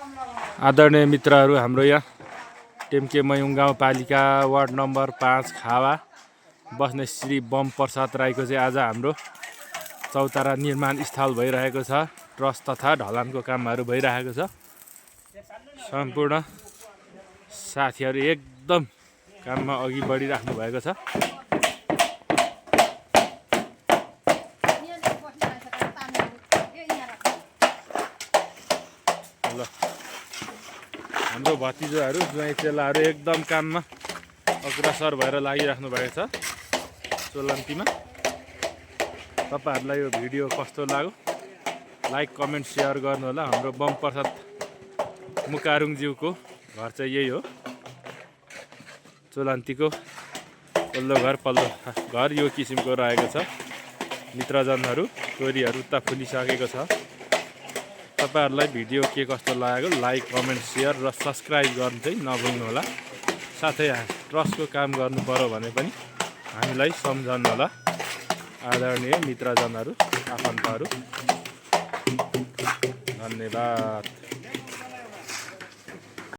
आदरणीय मित्रहरू, हाम्रो यहाँ टेम्के मयुङ गाउँपालिका वार्ड नम्बर 5 खावा बस्ने श्री बम प्रसाद राईको चाहिँ आज हाम्रो चौतारा निर्माण स्थल भइरहेको छ। ट्रस तथा ढलानको कामहरू भइरहेको छ। सम्पूर्ण साथीहरू एकदम काममा अघि बढिराख्नु भएको छ। ल हाम्रो भतिजाहरू ज्वाइँ चेलाहरू एकदम काममा अग्रसर भएर लागिराख्नु भएको छ चोलन्तीमा। तपाईहरुलाई यो भिडियो कस्तो लाग्यो लाइक कमेन्ट शेयर गर्नु होला। हाम्रो बम प्रसाद मुकारुङज्यूको घर चाहिँ यही हो। चोलन्तीको पल्लो घर यो किसिमको रहेको छ। मित्रजनहरू तोरीहरू त फुलिसकेको छ। तपाईहरुलाई भिडियो के कस्तो लाग्यो लाइक कमेन्ट शेयर र सब्स्क्राइब गर्नु चाहिँ नभुल्नु होला। साथै ट्रसको काम गर्नु पर्यो भने पनि हामीलाई सम्झनु होला। आदरणीय मित्रजनहरू आफन्तहरू धन्यवाद।